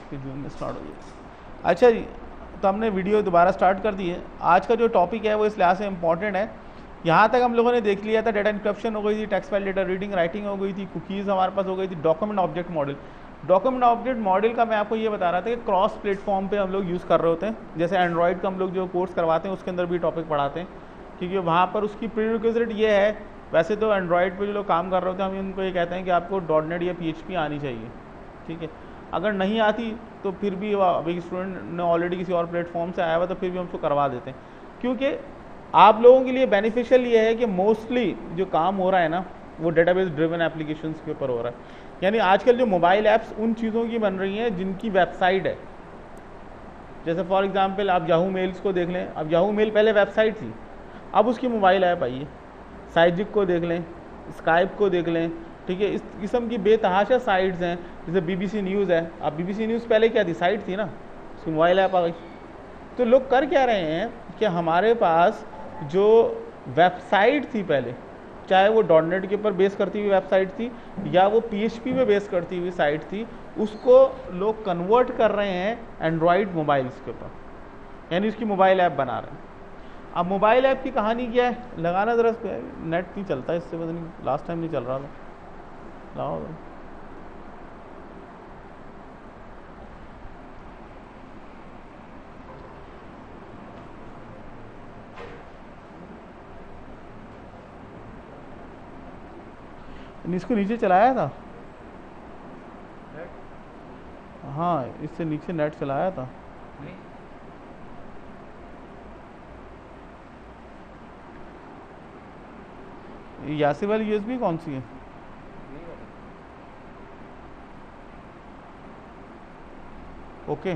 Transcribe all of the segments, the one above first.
कि जून में स्टार्ट हो जाए। अच्छा जी, तो हमने वीडियो दोबारा स्टार्ट कर दी है। आज का जो टॉपिक है वो इस लिहाज से इम्पॉर्टेंट है। यहाँ तक हम लोगों ने देख लिया था, डेटा इंक्रिप्शन हो गई थी, text file data reading writing हो गई थी, कुकीज़ हमारे पास हो गई थी, document object model. Document object model का मैं आपको ये बता रहा था कि क्रॉस प्लेटफॉर्म पे हम लोग यूज़ कर रहे होते हैं। जैसे एंड्रॉयड का हम लोग जो कोर्स करवाते हैं उसके अंदर भी टॉपिक पढ़ाते हैं, क्योंकि वहाँ पर उसकी प्रीरिक्विजिट ये है। वैसे तो एंड्रॉयड पे जो लोग काम कर रहे होते हैं, हम उनको ये कहते हैं कि आपको .NET या PHP आनी चाहिए, ठीक है। अगर नहीं आती तो फिर भी अभी स्टूडेंट ने ऑलरेडी किसी और प्लेटफॉर्म से आया हुआ तो फिर भी हम उसको करवा देते हैं, क्योंकि आप लोगों के लिए बेनिफिशियल ये है कि मोस्टली जो काम हो रहा है ना वो डेटाबेस ड्रिवन एप्लीकेशंस के ऊपर हो रहा है। यानी आजकल जो मोबाइल ऐप्स उन चीज़ों की बन रही हैं जिनकी वेबसाइट है। जैसे फॉर एग्जांपल आप याहू मेल्स को देख लें। अब याहू मेल पहले वेबसाइट थी, अब उसकी मोबाइल ऐप आई है। साइजिक को देख लें, स्काइप को देख लें, ठीक है। इस किस्म की बेतहाशा साइट्स हैं। जैसे BBC न्यूज़ है। अब BBC न्यूज़ पहले क्या थी? साइट थी ना, उसकी मोबाइल ऐप आ गई। तो लोग कर क्या रहे हैं कि हमारे पास जो वेबसाइट थी पहले, चाहे वो .NET के ऊपर बेस करती हुई वेबसाइट थी या वो PHP पे बेस करती हुई साइट थी, उसको लोग कन्वर्ट कर रहे हैं एंड्रॉयड मोबाइल्स के ऊपर, यानी उसकी मोबाइल ऐप बना रहे हैं। अब मोबाइल ऐप की कहानी क्या है? लगाना ज़रा, नेट नहीं चलता इससे, पता नहीं लास्ट टाइम नहीं चल रहा था। लाओ इसको नीचे चलाया था। हाँ, इससे नीचे नेट चलाया था। यासी वाली USB कौन सी है? ओके,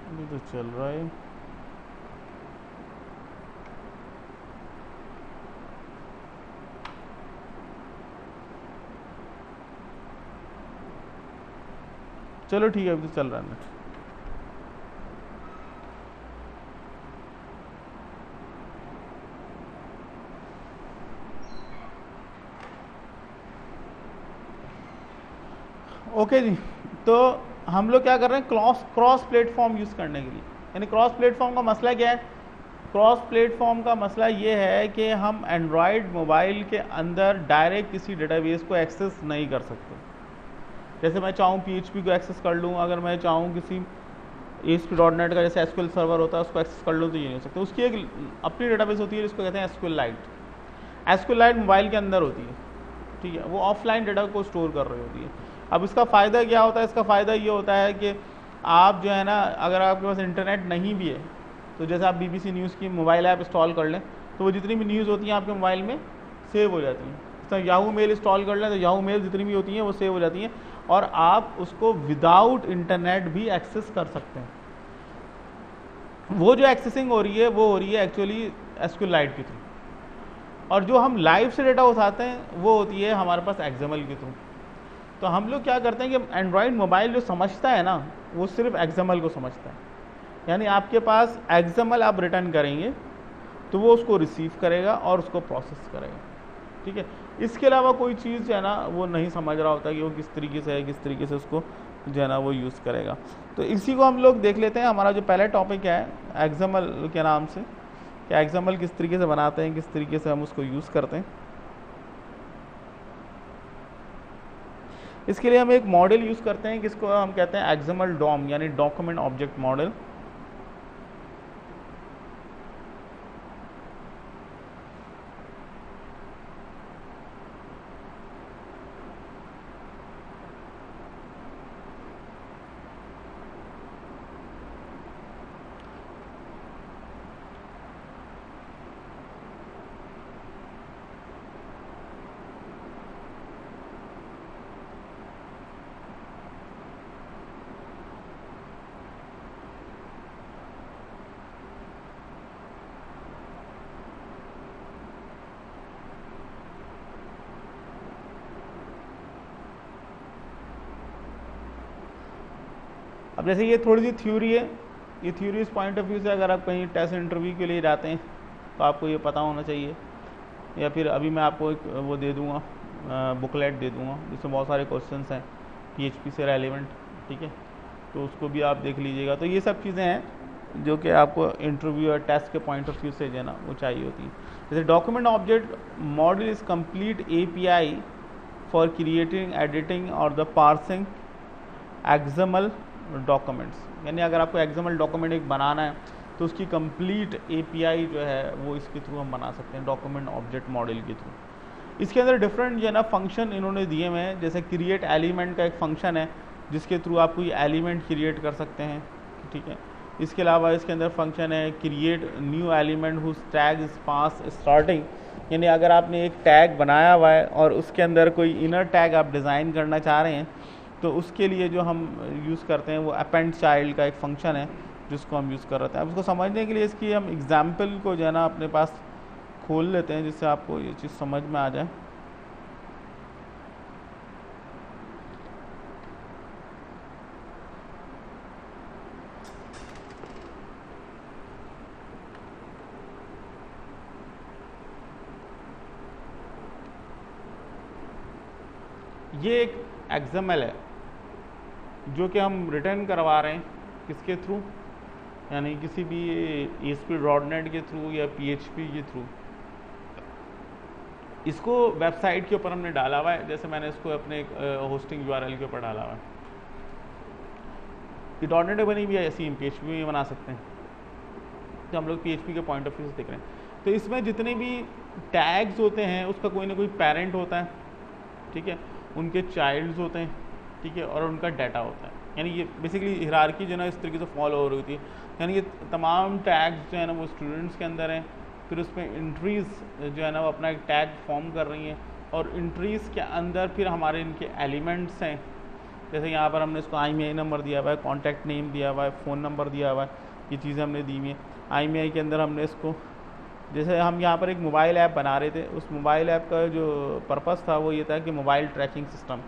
अभी तो चल रहा है। चलो ठीक है, अभी तो चल रहा है नेट। ओके जी, तो हम लोग क्या कर रहे हैं? क्रॉस प्लेटफॉर्म यूज़ करने के लिए। यानी क्रॉस प्लेटफॉर्म का मसला क्या है? क्रॉस प्लेटफॉर्म का मसला ये है कि हम एंड्रॉयड मोबाइल के अंदर डायरेक्ट किसी डेटाबेस को एक्सेस नहीं कर सकते। जैसे मैं चाहूँ PHP को एक्सेस कर लूँ, अगर मैं चाहूँ किसी ASP.NET का जैसे SQL सर्वर होता है उसको एक्सेस कर लूँ, तो ये नहीं हो सकता। उसकी एक अपनी डेटाबेस होती है जिसको कहते हैं SQLite। SQLite मोबाइल के अंदर होती है, ठीक है। वो ऑफलाइन डेटा को स्टोर कर रही होती है। अब इसका फ़ायदा क्या होता है? इसका फ़ायदा ये होता है कि आप जो है ना, अगर आपके पास इंटरनेट नहीं भी है तो जैसे आप BBC न्यूज़ की मोबाइल ऐप इंस्टॉल कर लें तो वो जितनी भी न्यूज़ होती हैं आपके मोबाइल में सेव हो जाती हैं। तो याहू मेल इंस्टॉल कर लें तो याहू मेल जितनी भी होती हैं वो सेव हो जाती हैं, और आप उसको विदाउट इंटरनेट भी एक्सेस कर सकते हैं। वो जो एक्सेसिंग हो रही है वो हो रही है एक्चुअली SQLite के थ्रू, और जो हम लाइव से डेटा उठाते हैं वो होती है हमारे पास XML के थ्रू। तो हम लोग क्या करते हैं कि एंड्रॉयड मोबाइल जो समझता है ना, वो सिर्फ XML को समझता है। यानी आपके पास XML आप रिटर्न करेंगे तो वो उसको रिसीव करेगा और उसको प्रोसेस करेगा, ठीक है। इसके अलावा कोई चीज़ जो है ना वो नहीं समझ रहा होता कि वो किस तरीके से है, किस तरीके से उसको जो है ना वो यूज़ करेगा। तो इसी को हम लोग देख लेते हैं। हमारा जो पहला टॉपिक है XML के नाम से, कि XML किस तरीके से बनाते हैं, किस तरीके से हम उसको यूज़ करते हैं। इसके लिए हम एक मॉडल यूज़ करते हैं जिसको हम कहते हैं XML DOM, यानी डॉक्यूमेंट ऑब्जेक्ट मॉडल। अब जैसे ये थोड़ी सी थ्योरी है, ये थ्योरी इस पॉइंट ऑफ व्यू से अगर आप कहीं टेस्ट इंटरव्यू के लिए जाते हैं तो आपको ये पता होना चाहिए। या फिर अभी मैं आपको एक वो दे दूँगा, बुकलेट दे दूँगा जिसमें बहुत सारे क्वेश्चंस हैं PHP से रेलिवेंट, ठीक है, तो उसको भी आप देख लीजिएगा। तो ये सब चीज़ें हैं जो कि आपको इंटरव्यू और टेस्ट के पॉइंट ऑफ व्यू से जो है ना वो चाहिए होती है। जैसे document object model is complete API for creating, editing और द पार्सिंग XML डॉक्यूमेंट्स, यानी अगर आपको XML डॉक्यूमेंट एक बनाना है तो उसकी कंप्लीट API जो है वो इसके थ्रू हम बना सकते हैं, डॉक्यूमेंट ऑब्जेक्ट मॉडल के थ्रू। इसके अंदर डिफरेंट जो है ना फंक्शन इन्होंने दिए हुए हैं, जैसे क्रिएट एलिमेंट का एक फंक्शन है जिसके थ्रू आप कोई एलिमेंट क्रिएट कर सकते हैं, ठीक है। इसके अलावा इसके अंदर फंक्शन है create new element whose tag is pass starting, यानी अगर आपने एक टैग बनाया हुआ है और उसके अंदर कोई इनर टैग आप डिज़ाइन करना चाह रहे हैं तो उसके लिए जो हम यूज़ करते हैं वो अपेंड चाइल्ड का एक फंक्शन है जिसको हम यूज़ कर रहे थे। अब इसको समझने के लिए इसकी हम एग्जाम्पल को जो है ना अपने पास खोल लेते हैं जिससे आपको ये चीज़ समझ में आ जाए। ये एक XML है जो कि हम रिटर्न करवा रहे हैं किसके थ्रू, यानी किसी भी ASP.NET के थ्रू या PHP के थ्रू। इसको वेबसाइट के ऊपर हमने डाला हुआ है, जैसे मैंने इसको अपने होस्टिंग URL के ऊपर डाला हुआ है। ये .NET में बनी भी है, ऐसी PHP में बना सकते हैं, तो हम लोग PHP के पॉइंट ऑफ व्यू से देख रहे हैं। तो इसमें जितने भी टैग्स होते हैं उसका कोई ना कोई पेरेंट होता है, ठीक है, उनके चाइल्ड्स होते हैं, ठीक है, और उनका डाटा होता है। यानी ये बेसिकली हिरार्की जो है ना इस तरीके से फॉलो हो रही थी, यानी ये तमाम टैग्स जो है ना वो स्टूडेंट्स के अंदर हैं, फिर उसमें एंट्रीज़ जो है ना वो अपना एक टैग फॉर्म कर रही हैं, और एंट्रीज़ के अंदर फिर हमारे इनके एलिमेंट्स हैं। जैसे यहाँ पर हमने इसको IMEI नंबर दिया हुआ है, कॉन्टैक्ट नेम दिया हुआ है, फ़ोन नंबर दिया हुआ है, ये चीज़ें हमने दी हुई हैं। IMEI के अंदर हमने इसको, जैसे हम यहाँ पर एक मोबाइल ऐप बना रहे थे, उस मोबाइल ऐप का जो पर्पस था वो ये था कि मोबाइल ट्रैकिंग सिस्टम,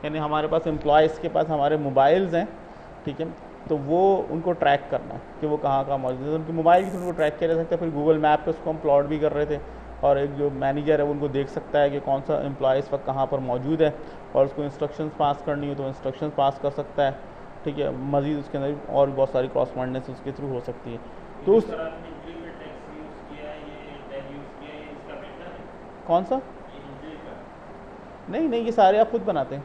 यानी हमारे पास एम्प्लॉयज़ के पास हमारे मोबाइल्स हैं, ठीक है, तो वो उनको ट्रैक करना है कि वो कहाँ कहाँ मौजूद है, उनके मोबाइल के थ्रू उनको ट्रैक किया जा सकता है। फिर गूगल मैप पे उसको हम प्लॉट भी कर रहे थे, और एक जो मैनेजर है वो उनको देख सकता है कि कौन सा एम्प्लॉय इस वक्त कहाँ पर मौजूद है, और उसको इंस्ट्रक्शंस पास करनी हो तो इंस्ट्रक्शंस पास कर सकता है, ठीक है। मज़ीद उसके अंदर और भी बहुत सारी क्रॉसमेंडेंस उसके थ्रू हो सकती है। तो उस कौन सा, नहीं ये सारे आप खुद बनाते हैं,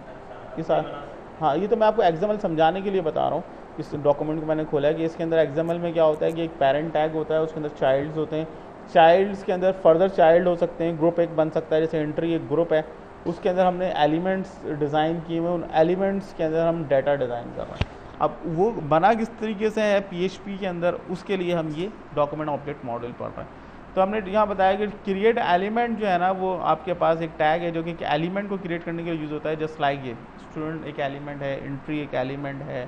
ये सारे, हाँ ये तो मैं आपको XML समझाने के लिए बता रहा हूँ। इस डॉक्यूमेंट को मैंने खोला है कि इसके अंदर XML में क्या होता है कि एक पेरेंट टैग होता है, उसके अंदर चाइल्ड्स होते हैं, चाइल्ड्स के अंदर फर्दर चाइल्ड हो सकते हैं, ग्रुप एक बन सकता है, जैसे एंट्री एक ग्रुप है, उसके अंदर हमने एलिमेंट्स डिज़ाइन किए हुए, उन एलिमेंट्स के अंदर हम डाटा डिज़ाइन कर रहे हैं। अब वो बना किस तरीके से है PHP के अंदर, उसके लिए हम ये डॉक्यूमेंट ऑब्जेक्ट मॉडल पढ़ रहे हैं। तो हमने यहाँ बताया कि क्रिएट एलिमेंट जो है ना वो आपके पास एक टैग है जो कि एलिमेंट को क्रिएट करने के लिए यूज़ होता है। जस्ट लाइक ये स्टूडेंट एक एलिमेंट है, एंट्री एक एलिमेंट है,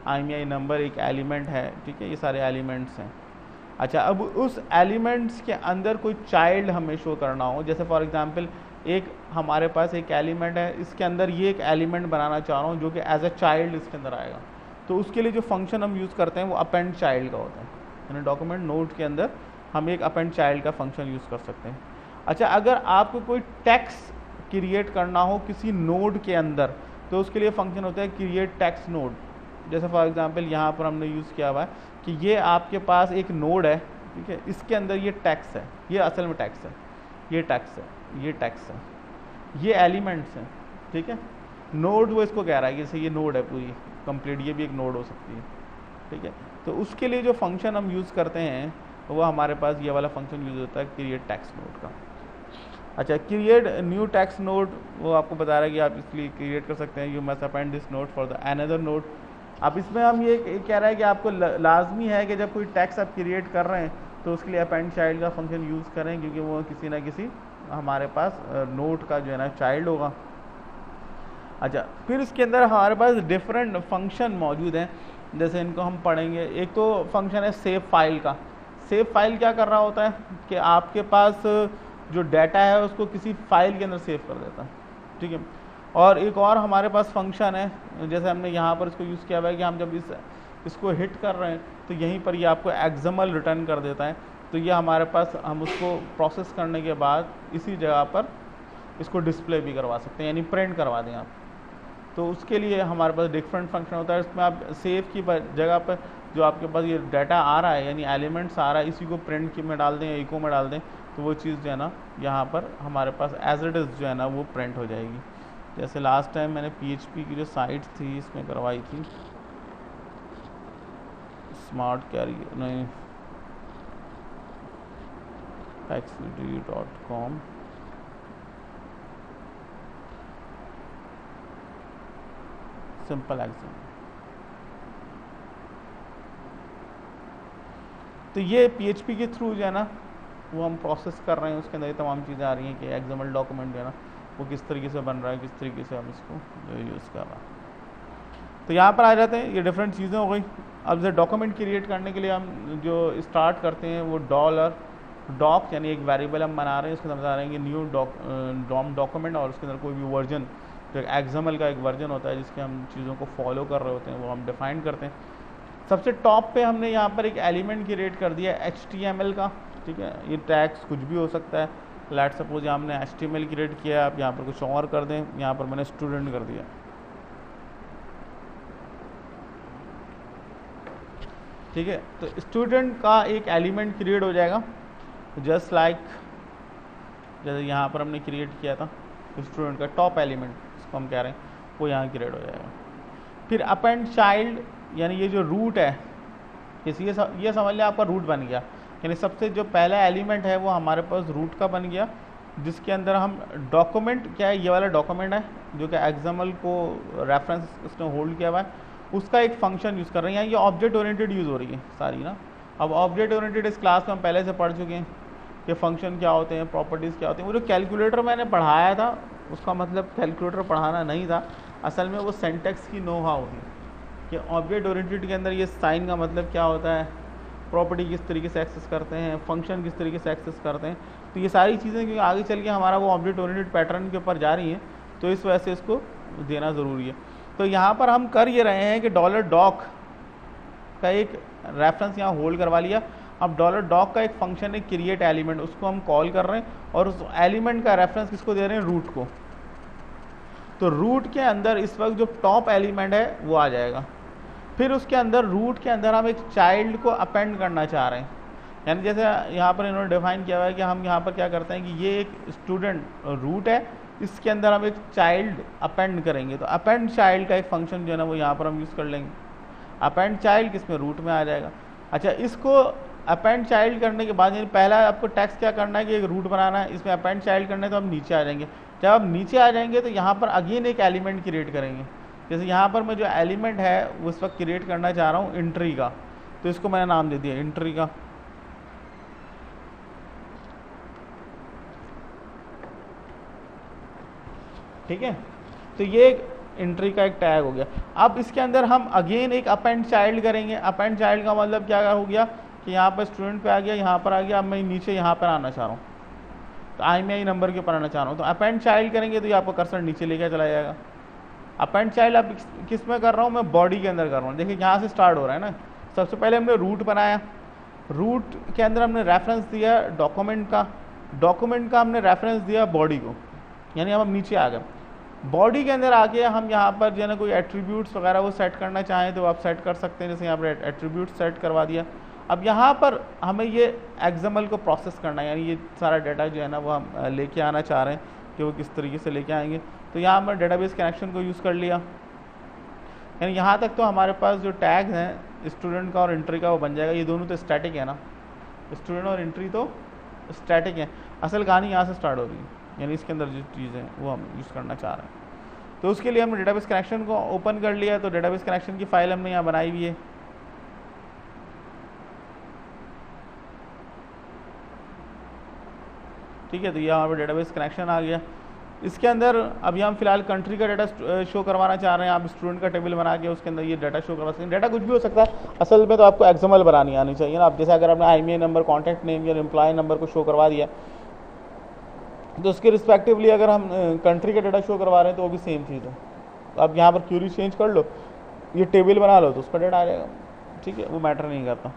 IMEI नंबर एक एलिमेंट है, ठीक है, ये सारे एलिमेंट्स हैं। अच्छा, अब उस एलिमेंट्स के अंदर कोई चाइल्ड हमें शो करना हो, जैसे फॉर एग्जांपल एक हमारे पास एक एलिमेंट है, इसके अंदर ये एक एलिमेंट बनाना चाह रहा हूँ जो कि एज अ चाइल्ड इसके अंदर आएगा, तो उसके लिए जो फंक्शन हम यूज़ करते हैं वो अपेंड चाइल्ड का होता है। यानी डॉक्यूमेंट नोड के अंदर हम एक अपेंड चाइल्ड का फंक्शन यूज़ कर सकते हैं। अच्छा, अगर आपको कोई टेक्स्ट क्रिएट करना हो किसी नोड के अंदर तो उसके लिए फंक्शन होता है क्रिएट टेक्स्ट नोड। जैसे फॉर एग्जांपल यहाँ पर हमने यूज़ किया हुआ है कि ये आपके पास एक नोड है, ठीक है, इसके अंदर ये टेक्स्ट है, ये असल में टेक्स्ट है, ये टेक्स्ट है, ये टेक्स्ट है, ये एलिमेंट्स हैं, ठीक है। नोड वो इसको कह रहा है कि जैसे ये नोड है पूरी कंप्लीट, ये भी एक नोड हो सकती है, ठीक है। तो उसके लिए जो फंक्शन हम यूज़ करते हैं वो हमारे पास ये वाला फंक्शन यूज़ होता है क्रिएट टेक्स्ट नोड का। अच्छा, क्रिएट न्यू टेक्स्ट नोड वो आपको बता रहा है कि आप इसलिए क्रिएट कर सकते हैं, you must append this node for the another node. अब इसमें हम ये कह रहा है कि आपको लाजमी है कि जब कोई टेक्स्ट आप क्रिएट कर रहे हैं तो उसके लिए अपेंड चाइल्ड का फंक्शन यूज़ करें, क्योंकि वो किसी ना किसी हमारे पास नोड का जो है ना चाइल्ड होगा। अच्छा, फिर इसके अंदर हमारे पास डिफरेंट फंक्शन मौजूद हैं, जैसे इनको हम पढ़ेंगे। एक तो फंक्शन है सेव फाइल का। सेव फाइल क्या कर रहा होता है कि आपके पास जो डाटा है उसको किसी फाइल के अंदर सेव कर देता है, ठीक है। और एक और हमारे पास फंक्शन है, जैसे हमने यहाँ पर इसको यूज़ किया हुआ है कि हम जब इस इसको हिट कर रहे हैं तो यहीं पर ये आपको एक्सएमएल रिटर्न कर देता है। तो ये हमारे पास, हम उसको प्रोसेस करने के बाद इसी जगह पर इसको डिस्प्ले भी करवा सकते हैं, यानी प्रिंट करवा दें आप। तो उसके लिए हमारे पास डिफरेंट फंक्शन होता है। इसमें आप सेव की जगह पर जो आपके पास ये डाटा आ रहा है, यानी एलिमेंट्स आ रहा है, इसी को प्रिंट की में डाल दें या इको में डाल दें, तो वो चीज़ जो है ना यहाँ पर हमारे पास एज इट इज़ जो है ना वो प्रिंट हो जाएगी। जैसे लास्ट टाइम मैंने PHP की जो साइट थी इसमें करवाई थी, स्मार्ट कैरियर नहीं xvd.com, सिंपल एग्जाम। तो ये PHP के थ्रू जो है ना वो हम प्रोसेस कर रहे हैं, उसके अंदर ये तमाम चीज़ें आ रही हैं कि XML डॉक्यूमेंट जो है ना वो किस तरीके से बन रहा है, किस तरीके से हम इसको यूज़ कर रहे हैं। तो यहाँ पर आ जाते हैं, ये डिफरेंट चीज़ें हो गई। अब जैसे डॉक्यूमेंट क्रिएट करने के लिए हम जो स्टार्ट करते हैं वो $doc यानी एक वेरिएबल हम बना रहे हैं, उसके अंदर बता रहे हैं कि न्यू डॉक्यूमेंट, और उसके अंदर कोई भी वर्जन, जो XML का एक वर्जन होता है जिसके हम चीज़ों को फॉलो कर रहे होते हैं, वो हम डिफाइन करते हैं। सबसे टॉप पे हमने यहाँ पर एक एलिमेंट क्रिएट कर दिया HTML का, ठीक है। ये टैग्स कुछ भी हो सकता है। लेट सपोज यहाँ हमने HTML क्रिएट किया, आप यहाँ पर कुछ और कर दें, यहाँ पर मैंने स्टूडेंट कर दिया, ठीक है। तो स्टूडेंट का एक एलिमेंट क्रिएट हो जाएगा, जस्ट लाइक जैसे यहाँ पर हमने क्रिएट किया था स्टूडेंट का टॉप एलिमेंट, इसको हम कह रहे हैं, वो यहाँ क्रिएट हो जाएगा। फिर अपेंड चाइल्ड, यानी ये जो रूट है, ये समझ लिया आपका रूट बन गया, यानी सबसे जो पहला एलिमेंट है वो हमारे पास रूट का बन गया, जिसके अंदर हम डॉक्यूमेंट, क्या है, ये वाला डॉक्यूमेंट है जो कि XML को रेफरेंस इसने होल्ड किया हुआ है, उसका एक फंक्शन यूज़ कर रहे हैं। यहाँ ये ऑब्जेक्ट ओरिएंटेड यूज़ हो रही है सारी ना। अब ऑब्जेक्ट ओरिएंटेड इस क्लास में हम पहले से पढ़ चुके हैं कि फंक्शन क्या होते हैं, प्रॉपर्टीज़ क्या होती हैं। वो जो कैलकुलेटर मैंने पढ़ाया था उसका मतलब कैलकुलेटर पढ़ाना नहीं था, असल में वो सिंटैक्स की नो हाउ थी कि ऑब्जेक्ट ओरिएंटेड के अंदर ये साइन का मतलब क्या होता है, प्रॉपर्टी किस तरीके से एक्सेस करते हैं, फंक्शन किस तरीके से एक्सेस करते हैं। तो ये सारी चीज़ें क्योंकि आगे चल के हमारा वो ऑब्जेक्ट ओरिएंटेड पैटर्न के ऊपर जा रही हैं, तो इस वजह से इसको देना ज़रूरी है। तो यहाँ पर हम कर ये रहे हैं कि $doc का एक रेफरेंस यहाँ होल्ड करवा लिया। अब $doc का एक फंक्शन है क्रिएट एलिमेंट, उसको हम कॉल कर रहे हैं, और उस एलिमेंट का रेफरेंस किसको दे रहे हैं, रूट को। तो रूट के अंदर इस वक्त जो टॉप एलिमेंट है वो आ जाएगा। फिर उसके अंदर रूट के अंदर हम एक चाइल्ड को अपेंड करना चाह रहे हैं, यानी जैसे यहाँ पर इन्होंने डिफाइन किया हुआ है कि हम यहाँ पर क्या करते हैं कि ये एक स्टूडेंट रूट है, इसके अंदर हम एक चाइल्ड अपेंड करेंगे। तो अपेंड चाइल्ड का एक फंक्शन जो है ना वो यहाँ पर हम यूज़ कर लेंगे। अपेंड चाइल्ड किसमें, रूट में आ जाएगा। अच्छा, इसको अपेंड चाइल्ड करने के बाद, यानी पहला आपको टेक्स्ट क्या करना है कि एक रूट बनाना है, इसमें अपेंड चाइल्ड करना है, तो हम नीचे आ जाएंगे। जब आप नीचे आ जाएंगे तो यहाँ पर अगेन एक एलिमेंट क्रिएट करेंगे। जैसे यहाँ पर मैं जो एलिमेंट है वो इस वक्त क्रिएट करना चाह रहा हूँ एंट्री का, तो इसको मैंने नाम दे दिया एंट्री का। ठीक है, तो ये एक एंट्री का एक टैग हो गया। अब इसके अंदर हम अगेन एक अपेंड चाइल्ड करेंगे। अपेंड चाइल्ड का मतलब क्या हो गया कि यहाँ पर स्टूडेंट पे आ गया, यहाँ पर आ गया, अब मैं नीचे यहाँ पर आना चाह रहा हूँ, तो IMEI नंबर के ऊपर आना चाह रहा हूँ, तो अपेंड चाइल्ड करेंगे तो ये आपका कर्सर नीचे लेके चला जाएगा। अपेंड चाइल्ड अब किस में कर रहा हूँ मैं, बॉडी के अंदर कर रहा हूँ। देखिए यहाँ से स्टार्ट हो रहा है ना। सबसे पहले हमने रूट बनाया, रूट के अंदर हमने रेफरेंस दिया डॉक्यूमेंट का, डॉक्यूमेंट का हमने रेफरेंस दिया बॉडी को, यानी हम नीचे आ गए। बॉडी के अंदर आके हम यहाँ पर जो है ना कोई एट्रीब्यूट्स वगैरह वो सेट करना चाहें तो आप सेट कर सकते हैं। जैसे यहाँ पर एट्रीब्यूट सेट करवा दिया। अब यहाँ पर हमें ये XML को प्रोसेस करना है, यानी ये सारा डाटा जो है ना वो हम लेके आना चाह रहे हैं कि वो किस तरीके से लेके आएंगे। तो यहाँ हमने डेटाबेस कनेक्शन को यूज़ कर लिया, यानी यहाँ तक तो हमारे पास जो टैग्स हैं स्टूडेंट का और एंट्री का वो बन जाएगा। ये दोनों तो स्टैटिक है ना, स्टूडेंट और एंट्री तो स्टैटिक है। असल कहानी यहाँ से स्टार्ट हो रही है, यानी इसके अंदर जो चीज़ें हैं वो हम यूज़ करना चाह रहे हैं। तो उसके लिए हमने डेटाबेस कनेक्शन को ओपन कर लिया। तो डेटाबेस कनेक्शन की फ़ाइल हमने यहाँ बनाई हुई है। ठीक है, तो ये हमारे डेटाबेस कनेक्शन आ गया। इसके अंदर अभी हम फिलहाल कंट्री का डाटा शो करवाना चाह रहे हैं। आप स्टूडेंट का टेबल बना के उसके अंदर ये डाटा शो करवा सकते हैं। डाटा कुछ भी हो सकता है, असल में तो आपको XML बनानी आनी चाहिए ना। आप जैसे अगर आपने IMEI नंबर, कॉन्टैक्ट नेम या एम्प्लॉय नंबर को शो करवा दिया तो उसके रिस्पेक्टिवली अगर हम कंट्री का डाटा शो करवा रहे हैं तो वो भी सेम चीज़ है। तो आप यहाँ पर क्यूरी चेंज कर लो, ये टेबल बना लो तो उसका डाटा आ जाएगा। ठीक है, वो मैटर नहीं करता।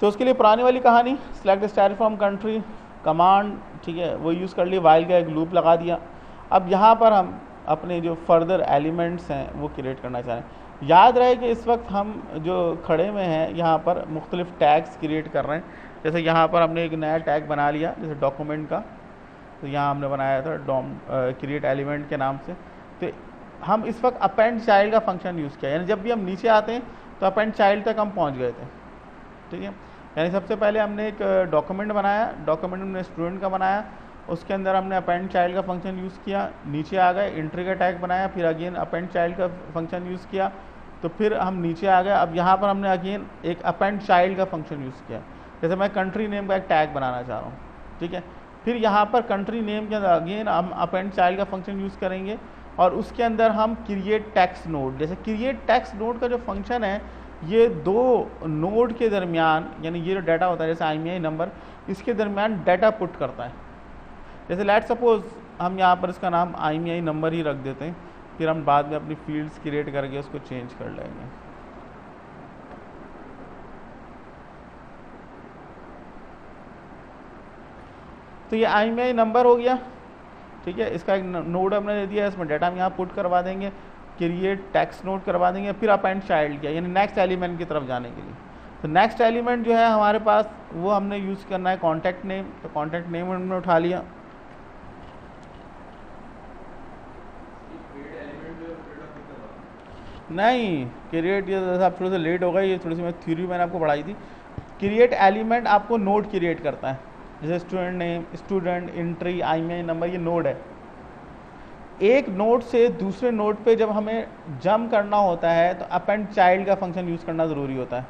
तो उसके लिए पुरानी वाली कहानी, सेलेक्ट स्टाइरोफॉर्म कंट्री कमांड, ठीक है, वो यूज़ कर लिया, वाइल का एक लूप लगा दिया। अब यहाँ पर हम अपने जो फर्दर एलिमेंट्स हैं वो क्रिएट करना चाह रहे हैं। याद रहे कि इस वक्त हम जो खड़े में हैं यहाँ पर मुख्तलिफ टैग्स क्रिएट कर रहे हैं। जैसे यहाँ पर हमने एक नया टैग बना लिया जैसे डॉक्यूमेंट का, तो यहाँ हमने बनाया था क्रिएट एलिमेंट के नाम से। तो हम इस वक्त अपेंड चाइल्ड का फंक्शन यूज़ किया, यानी जब भी हम नीचे आते हैं तो अपेंड चाइल्ड तक हम पहुँच गए थे, ठीक है। यानी सबसे पहले हमने एक डॉक्यूमेंट बनाया, डॉक्यूमेंट हमने स्टूडेंट का बनाया, उसके अंदर हमने अपेंड चाइल्ड का फंक्शन यूज़ किया, नीचे आ गए, एंट्री का टैग बनाया, फिर अगेन अपेंड चाइल्ड का फंक्शन यूज़ किया, तो फिर हम नीचे आ गए। अब यहाँ पर हमने अगेन एक अपेंड चाइल्ड का फंक्शन यूज़ किया। जैसे मैं कंट्री नेम का एक टैग बनाना चाह रहा हूँ, ठीक है, फिर यहाँ पर कंट्री नेम के अंदर अगेन हम अपेंड चाइल्ड का फंक्शन यूज़ करेंगे और उसके अंदर हम क्रिएट टेक्स्ट नोड, जैसे क्रिएट टेक्स्ट नोड का जो फंक्शन है ये दो नोड के दरमियान, यानी ये जो डाटा होता है जैसे IMEI नंबर, इसके दरमियान डाटा पुट करता है। जैसे लेट सपोज हम यहाँ पर इसका नाम IMEI नंबर ही रख देते हैं, फिर हम बाद में अपनी फील्ड्स क्रिएट करके उसको चेंज कर लेंगे। तो ये IMEI नंबर हो गया, ठीक है, इसका एक नोड हमने दे दिया, इसमें डाटा हम यहाँ पुट करवा देंगे, क्रिएट टेक्स्ट नोड करवा देंगे, फिर अपेंड चाइल्ड किया, यानी नेक्स्ट एलिमेंट की तरफ जाने के लिए। तो नेक्स्ट एलिमेंट जो है हमारे पास वो हमने यूज़ करना है कॉन्टैक्ट नेम, तो कॉन्टैक्ट नेम हमने उठा लिया। नहीं, क्रिएट, ये आप थोड़ा सा लेट हो गए, ये थोड़ी सी मैं थ्योरी मैंने आपको पढ़ाई थी। क्रिएट एलिमेंट आपको नोड क्रिएट करता है, जैसे student name, student, entry, IMEI number, ये नोड है। एक नोड से दूसरे नोड पे जब हमें जंप करना होता है तो अपेंड चाइल्ड का फंक्शन यूज़ करना ज़रूरी होता है,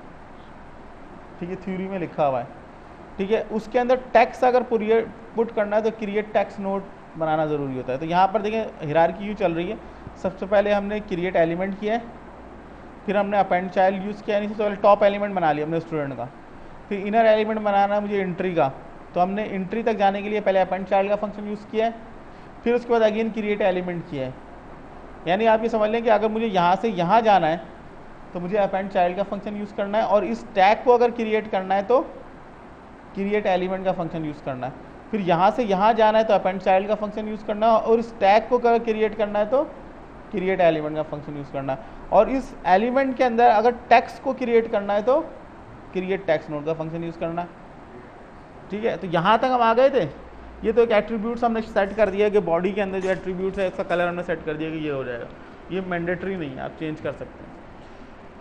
ठीक है, थ्योरी में लिखा हुआ है, ठीक है। उसके अंदर टेक्स्ट अगर पुट करना है तो क्रिएट टेक्स्ट नोड बनाना ज़रूरी होता है। तो यहाँ पर देखें हिरार्की यूँ चल रही है, सबसे पहले हमने क्रिएट एलिमेंट किया है, फिर हमने अपेंड चाइल्ड यूज़ किया, यानी सबसे पहले टॉप एलिमेंट बना लिया हमने स्टूडेंट का, फिर इनर एलिमेंट बनाना है मुझे एंट्री का, तो हमने एंट्री तक जाने के लिए पहले अपेंड चाइल्ड का फंक्शन यूज़ किया है, फिर उसके बाद अगेन क्रिएट एलिमेंट किया है। यानी आप ये समझ लें कि अगर मुझे यहाँ से यहाँ जाना है तो मुझे अपेंड चाइल्ड का फंक्शन यूज़ करना है, और इस टैग को अगर क्रिएट करना है तो क्रिएट एलिमेंट का फंक्शन यूज़ करना है, फिर यहाँ से यहाँ जाना है तो अपेंड चाइल्ड का फंक्शन यूज़ करना है, और इस टैग को अगर क्रिएट करना है तो क्रिएट एलिमेंट का फंक्शन यूज़ करना है, और इस एलिमेंट के अंदर अगर टेक्स्ट को क्रिएट करना है तो क्रिएट टेक्स्ट नोड का फंक्शन यूज़ करना है, ठीक है। तो यहाँ तक हम आ गए थे। ये तो एक एट्रीब्यूट्स हमने सेट कर दिया कि बॉडी के अंदर जो एट्रीब्यूट्स है इसका कलर हमने सेट कर दिया कि ये हो जाएगा, ये मैंडेटरी नहीं है, आप चेंज कर सकते हैं।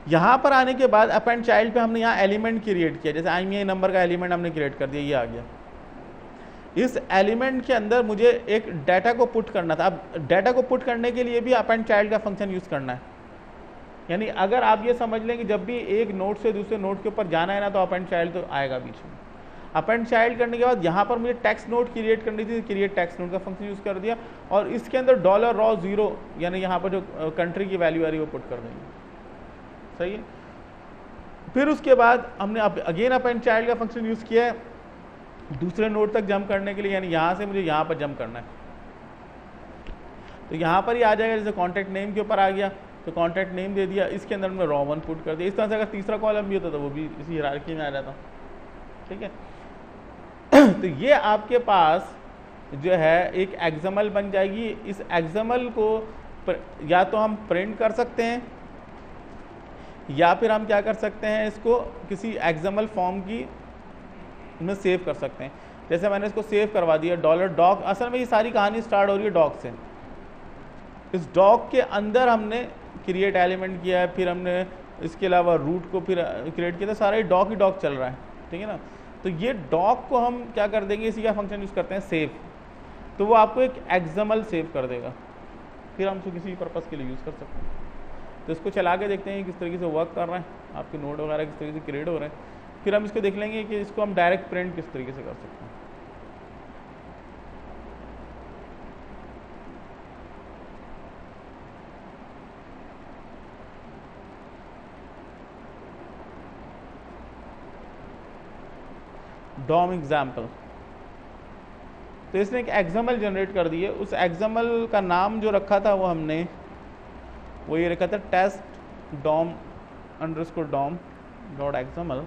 यहाँ पर आने के बाद अपेंड चाइल्ड पे हमने यहाँ एलिमेंट क्रिएट किया, जैसे IMEI नंबर का एलिमेंट हमने क्रिएट कर दिया, ये आ गया। इस एलिमेंट के अंदर मुझे एक डाटा को पुट करना था। अब डाटा को पुट करने के लिए भी अपेंड चाइल्ड का फंक्शन यूज़ करना है। यानी अगर आप ये समझ लें कि जब भी एक नोड से दूसरे नोड के ऊपर जाना है ना, तो अपेंड चाइल्ड तो आएगा बीच में। अपेंड चाइल्ड करने के बाद यहाँ पर मुझे टेक्स्ट नोड क्रिएट करनी थी, क्रिएट टेक्स्ट नोड का फंक्शन यूज़ कर दिया, और इसके अंदर $0 यानी यहाँ पर जो कंट्री की वैल्यू आ रही है वो पुट कर देंगे, सही है। फिर उसके बाद हमने अगेन अपेंड चाइल्ड का फंक्शन यूज़ किया है दूसरे नोड तक जंप करने के लिए, यानी यहाँ से मुझे यहाँ पर जंप करना है, तो यहाँ पर ही आ जाएगा। जैसे कॉन्टैक्ट नेम के ऊपर आ गया तो कॉन्टैक्ट नेम दे दिया, इसके अंदर हमने raw 1 पुट कर दिया। इस तरह से अगर तीसरा कॉलम भी होता तो वो भी इसी हायरार्की में आ जाता, ठीक है। तो ये आपके पास जो है एक एक्सएमएल बन जाएगी। इस एक्सएमएल को या तो हम प्रिंट कर सकते हैं, या फिर हम क्या कर सकते हैं, इसको किसी एक्सएमएल फॉर्म की में सेव कर सकते हैं। जैसे मैंने इसको सेव करवा दिया $doc। असल में ये सारी कहानी स्टार्ट हो रही है डॉक से। इस डॉक के अंदर हमने क्रिएट एलिमेंट किया है, फिर हमने इसके अलावा रूट को फिर क्रिएट किया था, सारा ही डॉक चल रहा है, ठीक है ना। तो ये डॉक को हम क्या कर देंगे, इसी का फंक्शन यूज़ करते हैं सेव, तो वो आपको एक एक्सएमएल सेव कर देगा, फिर हम इसको किसी पर्पज़ के लिए यूज़ कर सकते हैं। तो इसको चला के देखते हैं किस तरीके से वर्क कर रहा है, आपके नोड वगैरह किस तरीके से क्रिएट हो रहे हैं, फिर हम इसको देख लेंगे कि इसको हम डायरेक्ट प्रिंट किस तरीके से कर सकते हैं। डॉम एग्जाम्पल, तो इसने एक एक्सएमएल जनरेट कर दिए। उस एक्सएमएल का नाम जो रखा था वो हमने वो ये लिखा था test DOM underscore DOM dot XML.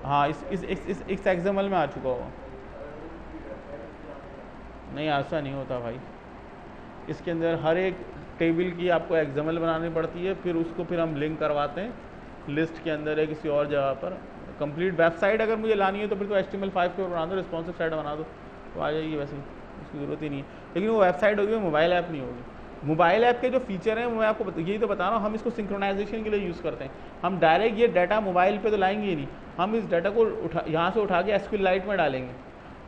हाँ इस एक्सएमएल में आ चुका होगा। नहीं ऐसा नहीं होता भाई, इसके अंदर हर एक टेबल की आपको एक्सएमएल बनानी पड़ती है, फिर उसको फिर हम लिंक करवाते हैं लिस्ट के अंदर है किसी और जगह पर। कंप्लीट वेबसाइट अगर मुझे लानी है तो फिर तो HTML5 के ऊपर बना दो, रिस्पॉन्सिव साइट बना दो तो आ जाएगी, वैसे उसकी ज़रूरत ही नहीं है। लेकिन वो वेबसाइट होगी, वो मोबाइल ऐप नहीं होगी। मोबाइल ऐप के जो फीचर हैं मैं आपको यही तो बता रहा हूँ, हम इसको सिंक्रोनाइजेशन के लिए यूज़ करते हैं। हम डायरेक्ट ये डाटा मोबाइल पे तो लाएंगे ही नहीं, हम इस डाटा को यहाँ से उठा के SQLite में डालेंगे।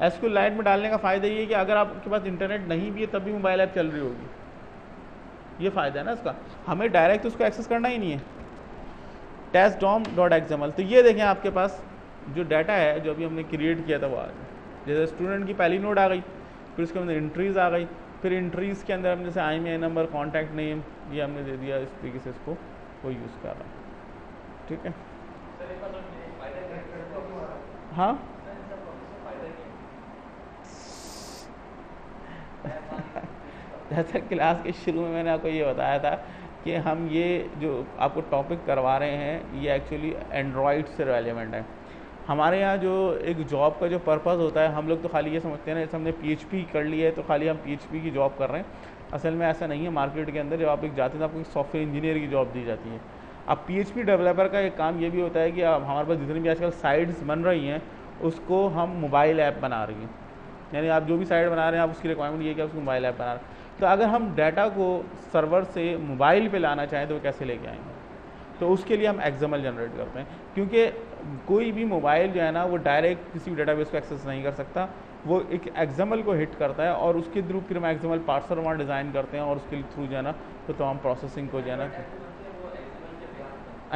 SQLite में डालने का फ़ायदा ये है कि अगर आपके पास इंटरनेट नहीं भी है तब भी मोबाइल ऐप चल रही होगी, ये फ़ायदा है ना इसका। हमें डायरेक्ट उसको एक्सेस करना ही नहीं है। testdom.xml, तो ये देखें आपके पास जो डाटा है जो अभी हमने क्रिएट किया था वो आ गया। जैसे स्टूडेंट की पहली नोट आ गई, फिर उसके अंदर एंट्रीज़ आ गई, फिर एंट्रीज़ के अंदर हमने जैसे IMEI नंबर, कॉन्टैक्ट नेम ये हमने दे दिया, इस तरीके से इसको वो यूज़ कर रहा है। ठीक है, हाँ जैसा क्लास के शुरू में मैंने आपको ये बताया था कि हम ये जो आपको टॉपिक करवा रहे हैं ये एक्चुअली एंड्रॉयड से रेलेवेंट है। हमारे यहाँ जो एक जॉब का जो पर्पस होता है, हम लोग तो खाली ये समझते हैं ना जैसे हमने PHP कर लिया है तो खाली हम PHP की जॉब कर रहे हैं। असल में ऐसा नहीं है। मार्केट के अंदर जब आप एक जाते हैं तो आपको एक सॉफ्टवेयर इंजीनियर की जॉब दी जाती है। अब PHP डेवलपर का एक काम ये भी होता है कि अब हमारे पास जितनी भी आजकल साइट्स बन रही हैं उसको हम मोबाइल ऐप बना रही हैं, यानी आप जो भी साइट बना रहे हैं आप उसकी रिक्वायरमेंट ये है कि आप उसको मोबाइल ऐप बना रहे हैं। तो अगर हम डाटा को सर्वर से मोबाइल पे लाना चाहें तो वो कैसे लेके आएंगे? तो उसके लिए हम XML जनरेट करते हैं, क्योंकि कोई भी मोबाइल जो है ना वो डायरेक्ट किसी भी डेटाबेस को एक्सेस नहीं कर सकता, वो एक XML को हिट करता है और उसके थ्रू फिर हम XML पार्सर वहाँ डिज़ाइन करते हैं और उसके थ्रू जो है ना तो तमाम प्रोसेसिंग को जो है ना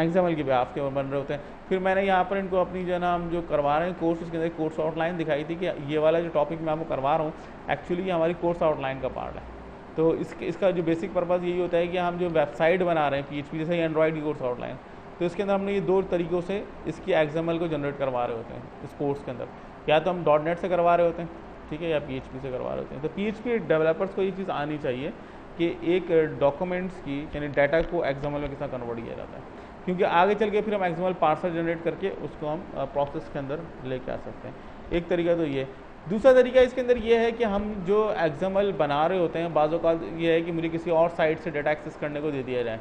XML के बेहाफ के बन रहे होते हैं। फिर मैंने यहाँ पर इनको अपनी जो है ना हम जो करवा रहे हैं कोर्स, उसके अंदर कोर्स आउटलाइन दिखाई थी कि ये वाला जो टॉपिक मैं आपको करवा रहा हूँ एक्चुअली ये हमारी कोर्स आउटलाइन का पार्ट है। तो इसका जो बेसिक पर्पज़ यही होता है कि हम जो वेबसाइट बना रहे हैं PHP जैसे एंड्रॉयड की कोर्स आउटलाइन, तो इसके अंदर हमने ये दो तरीक़ों से इसकी XML को जनरेट करवा रहे होते हैं इस कोर्स के अंदर। या तो हम .NET से करवा रहे होते हैं, ठीक है, या PHP से करवा रहे होते हैं। तो PHP डेवलपर्स को ये चीज़ आनी चाहिए कि एक डॉक्यूमेंट्स की यानी डाटा को XML में किस तरह कन्वर्ट किया जाता है, क्योंकि आगे चल के फिर हम XML पार्सर जनरेट करके उसको हम प्रोसेस के अंदर लेके आ सकते हैं। एक तरीका तो ये। दूसरा तरीका इसके अंदर ये है कि हम जो XML बना रहे होते हैं बाज़ औक़ात ये है कि मुझे किसी और साइट से डाटा एक्सेस करने को दे दिया जाए,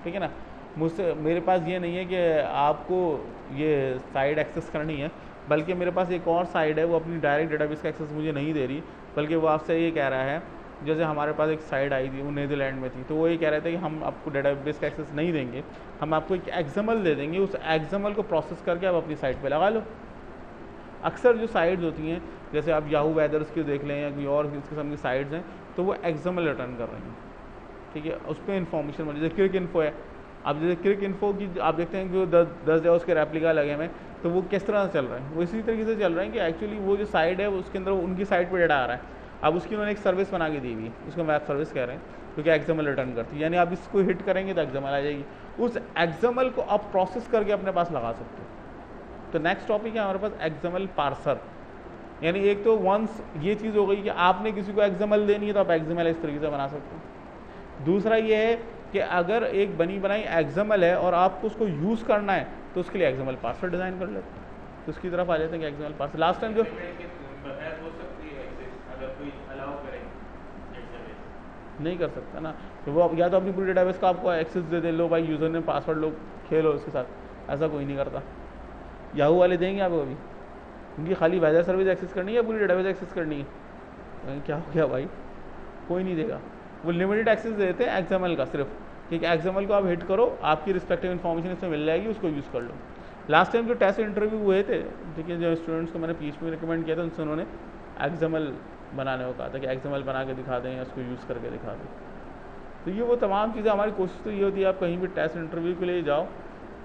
ठीक है ना। मुझसे मेरे पास ये नहीं है कि आपको ये साइट एक्सेस करनी है, बल्कि मेरे पास एक और साइट है वो अपनी डायरेक्ट डेटाबेस का एक्सेस मुझे नहीं दे रही, बल्कि वो आपसे ये कह रहा है, जैसे हमारे पास एक साइट आई थी वो नीदरलैंड में थी, तो वो ये कह रहे थे कि हम आपको डेटाबेस का एक्सेस नहीं देंगे, हम आपको एक XML दे देंगे, उस XML को प्रोसेस करके आप अपनी साइट पे लगा लो। अक्सर जो साइट्स होती हैं जैसे आप याहू वेदर्स की देख लें या कोई और इसके सामने साइट्स हैं तो वो XML रिटर्न कर रही हैं, ठीक है, उस पर इन्फॉर्मेशन मिली। जैसे क्रिक इन्फो है, अब जैसे क्रिक इन्फो की आप देखते हैं कि वो 10 जगह उसके रेप्लिका लगे हुए हैं, तो वो किस तरह से चल रहे हैं, वो इसी तरीके से चल रहे हैं कि एक्चुअली वो जो साइट है उसके अंदर उनकी साइट पर डाटा आ रहा है। अब उसकी उन्होंने एक सर्विस बना के दी हुई है, उसको वेब सर्विस कह रहे हैं, क्योंकि XML रिटर्न करती है, यानी आप इसको हिट करेंगे तो XML आ जाएगी। उस XML को आप प्रोसेस करके अपने पास लगा सकते हो। तो नेक्स्ट टॉपिक है हमारे पास XML पार्सर, यानी एक तो वंस ये चीज़ हो गई कि आपने किसी को XML देनी है तो आप XML इस तरीके से बना सकते हो। दूसरा ये है कि अगर एक बनी बनाई XML है और आपको उसको यूज़ करना है तो उसके लिए XML पार्सर डिज़ाइन कर लेते हैं, तो उसकी तरफ आ जाते हैं कि XML पार्सर। लास्ट टाइम जो नहीं कर सकता ना, तो वो या तो अपनी पूरी डेटाबेस का आपको एक्सेस दे दे, लो भाई यूज़र ने पासवर्ड लो खेलो उसके साथ, ऐसा कोई नहीं करता। याहू वाले देंगे आपको अभी, उनकी खाली वेदर सर्विस एक्सेस करनी है, पूरी डेटाबेस एक्सेस करनी है, क्या हो गया भाई, कोई नहीं देगा। वो लिमिटेड एक्सेस देते हैं XML का सिर्फ, ठीक है, XML को आप हिट करो, आपकी रिस्पेक्टिव इन्फॉर्मेशन इसमें मिल जाएगी, उसको यूज़ कर लो। लास्ट टाइम जो टेस्ट इंटरव्यू हुए थे, ठीक है, जो स्टूडेंट्स को मैंने PHP में रिकमेंड किया था उनसे उन्होंने XML बनाने को कहा था कि XML बना के दिखा दें या उसको यूज़ करके दिखा दें। तो ये वो तमाम चीज़ें, हमारी कोशिश तो ये होती है आप कहीं भी टेस्ट इंटरव्यू के लिए जाओ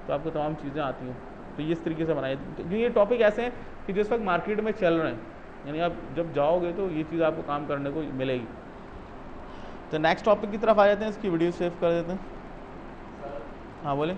तो आपको तमाम चीज़ें आती हैं, तो ये इस तरीके से बनाए। तो ये टॉपिक ऐसे हैं कि जिस वक्त मार्केट में चल रहे हैं, यानी आप जब जाओगे तो ये चीज़ आपको काम करने को मिलेगी। तो नेक्स्ट टॉपिक की तरफ आ जाते हैं, इसकी वीडियो सेव कर देते हैं। हाँ बोले।